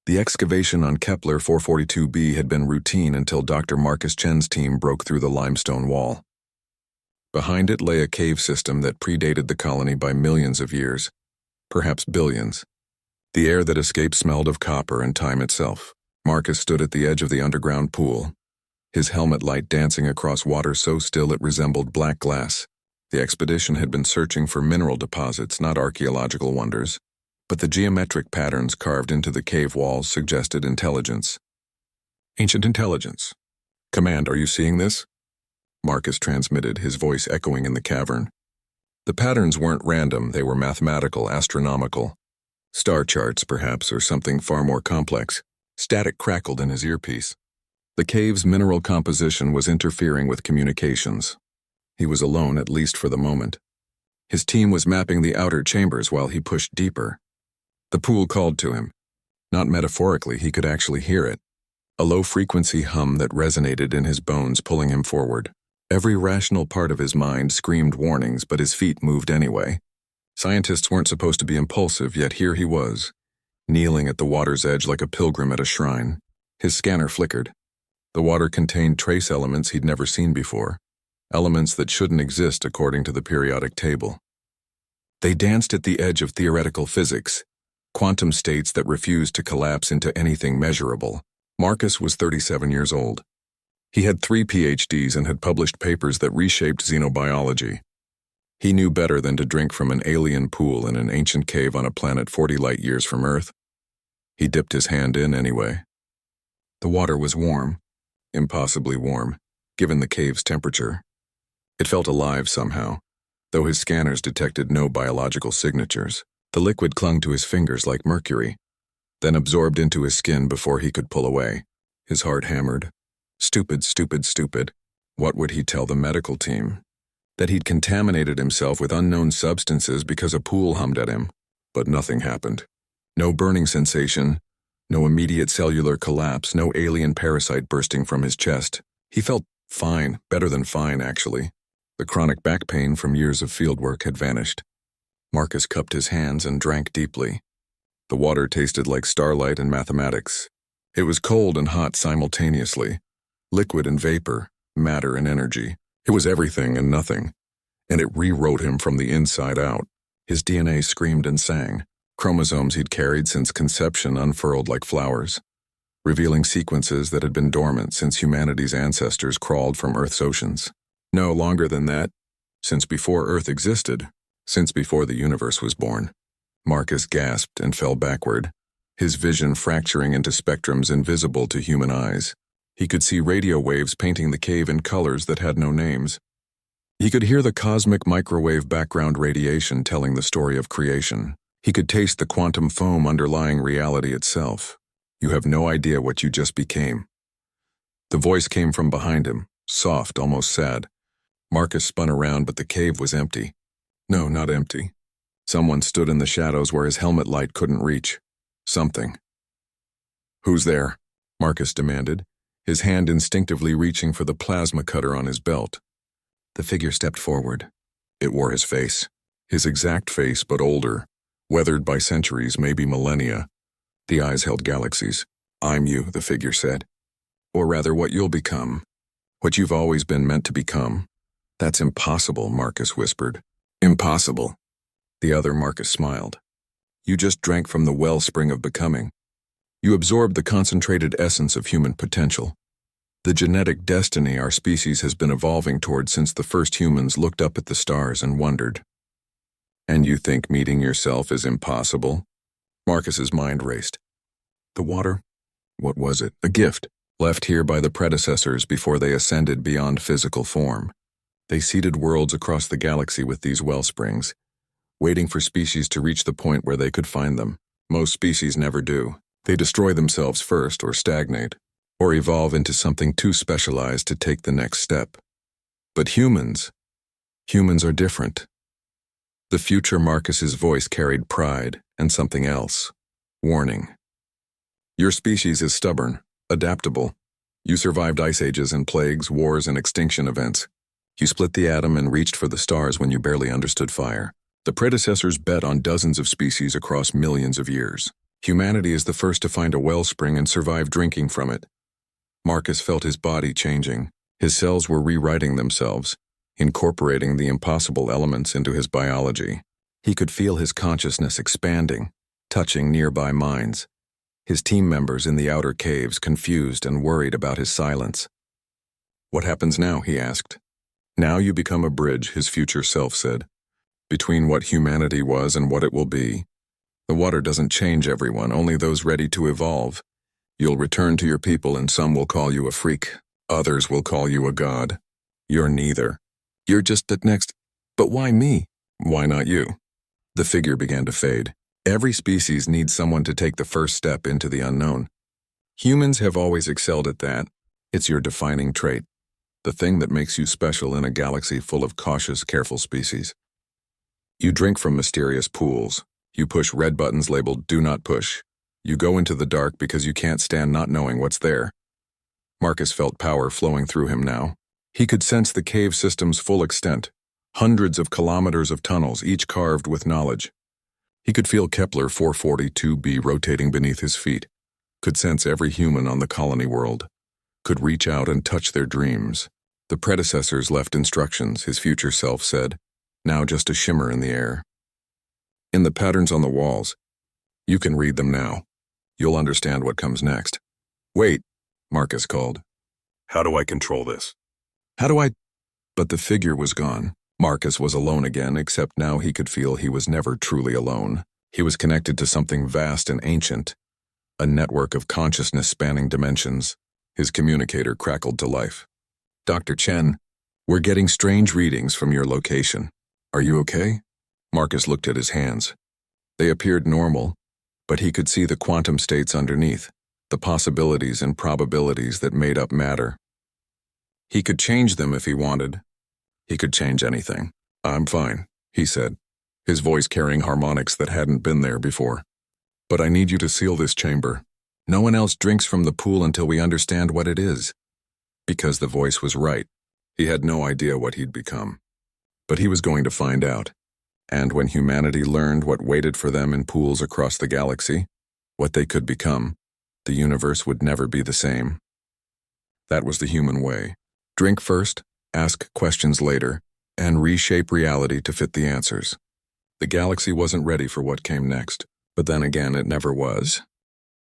The excavation on Kepler 442b had been routine until Dr. Marcus Chen's team broke through the limestone wall. Behind it lay a cave system that predated the colony by millions of years, perhaps billions. The air that escaped smelled of copper and time itself. Marcus stood at the edge of the underground pool, his helmet light dancing across water so still it resembled black glass. The expedition had been searching for mineral deposits, not archaeological wonders, but the geometric patterns carved into the cave walls suggested intelligence. Ancient intelligence. "Command, are you seeing this?" Marcus transmitted, his voice echoing in the cavern. The patterns weren't random, they were mathematical, astronomical. Star charts, perhaps, or something far more complex. Static crackled in his earpiece. The cave's mineral composition was interfering with communications. He was alone, at least for the moment. His team was mapping the outer chambers while he pushed deeper. The pool called to him. Not metaphorically, he could actually hear it. A low-frequency hum that resonated in his bones, pulling him forward. Every rational part of his mind screamed warnings, but his feet moved anyway. Scientists weren't supposed to be impulsive, yet here he was, kneeling at the water's edge like a pilgrim at a shrine. His scanner flickered. The water contained trace elements he'd never seen before, elements that shouldn't exist according to the periodic table. They danced at the edge of theoretical physics, quantum states that refused to collapse into anything measurable. Marcus was 37 years old. He had 3 PhDs and had published papers that reshaped xenobiology. He knew better than to drink from an alien pool in an ancient cave on a planet 40 light-years from Earth. He dipped his hand in anyway. The water was warm, impossibly warm, given the cave's temperature. It felt alive somehow, though his scanners detected no biological signatures. The liquid clung to his fingers like mercury, then absorbed into his skin before he could pull away. His heart hammered. Stupid, stupid, stupid. What would he tell the medical team? That he'd contaminated himself with unknown substances because a pool hummed at him. But nothing happened. No burning sensation, no immediate cellular collapse, no alien parasite bursting from his chest. He felt fine, better than fine, actually. The chronic back pain from years of fieldwork had vanished. Marcus cupped his hands and drank deeply. The water tasted like starlight and mathematics. It was cold and hot simultaneously, liquid and vapor, matter and energy. It was everything and nothing, and it rewrote him from the inside out. His DNA screamed and sang. Chromosomes he'd carried since conception unfurled like flowers, revealing sequences that had been dormant since humanity's ancestors crawled from Earth's oceans. No longer than that, since before Earth existed, since before the universe was born. Marcus gasped and fell backward, his vision fracturing into spectrums invisible to human eyes. He could see radio waves painting the cave in colors that had no names. He could hear the cosmic microwave background radiation telling the story of creation. He could taste the quantum foam underlying reality itself. You have no idea what you just became. The voice came from behind him, soft, almost sad. Marcus spun around, but the cave was empty. No, not empty. Someone stood in the shadows where his helmet light couldn't reach. Something. "Who's there?" Marcus demanded, his hand instinctively reaching for the plasma cutter on his belt. The figure stepped forward. It wore his face. His exact face, but older, weathered by centuries, maybe millennia. The eyes held galaxies. "I'm you," the figure said. "Or rather, what you'll become. What you've always been meant to become." "That's impossible," Marcus whispered. "Impossible." The other Marcus smiled. "You just drank from the wellspring of becoming. You absorbed the concentrated essence of human potential. The genetic destiny our species has been evolving toward since the first humans looked up at the stars and wondered." "And you think meeting yourself is impossible?" Marcus's mind raced. The water? What was it? A gift, left here by the predecessors before they ascended beyond physical form. They seeded worlds across the galaxy with these wellsprings, waiting for species to reach the point where they could find them. Most species never do. They destroy themselves first, or stagnate, or evolve into something too specialized to take the next step. But humans are different. The future Marcus's voice carried pride and something else. Warning. Your species is stubborn, adaptable. You survived ice ages and plagues, wars, and extinction events. You split the atom and reached for the stars when you barely understood fire. The predecessors bet on dozens of species across millions of years. Humanity is the first to find a wellspring and survive drinking from it. Marcus felt his body changing. His cells were rewriting themselves, incorporating the impossible elements into his biology. He could feel his consciousness expanding, touching nearby minds. His team members in the outer caves confused and worried about his silence. "What happens now?" he asked. "Now you become a bridge," his future self said, "between what humanity was and what it will be. The water doesn't change everyone, only those ready to evolve. You'll return to your people and some will call you a freak. Others will call you a god. You're neither. You're just that next. But why me? Why not you?" The figure began to fade. Every species needs someone to take the first step into the unknown. Humans have always excelled at that. It's your defining trait. The thing that makes you special in a galaxy full of cautious, careful species. You drink from mysterious pools. You push red buttons labeled "Do Not Push." You go into the dark because you can't stand not knowing what's there. Marcus felt power flowing through him now. He could sense the cave system's full extent. Hundreds of kilometers of tunnels, each carved with knowledge. He could feel Kepler 442b rotating beneath his feet. Could sense every human on the colony world. Could reach out and touch their dreams. The predecessors left instructions, his future self said, now just a shimmer in the air. In the patterns on the walls. You can read them now. You'll understand what comes next. "Wait," Marcus called. "How do I control this? How do I—" But the figure was gone. Marcus was alone again, except now he could feel he was never truly alone. He was connected to something vast and ancient. A network of consciousness spanning dimensions. His communicator crackled to life. "Dr. Chen, we're getting strange readings from your location. Are you okay?" Marcus looked at his hands. They appeared normal, but he could see the quantum states underneath, the possibilities and probabilities that made up matter. He could change them if he wanted. He could change anything. "I'm fine," he said, his voice carrying harmonics that hadn't been there before. "But I need you to seal this chamber. No one else drinks from the pool until we understand what it is." Because the voice was right. He had no idea what he'd become. But he was going to find out. And when humanity learned what waited for them in pools across the galaxy, what they could become, the universe would never be the same. That was the human way. Drink first, ask questions later, and reshape reality to fit the answers. The galaxy wasn't ready for what came next, but then again it never was.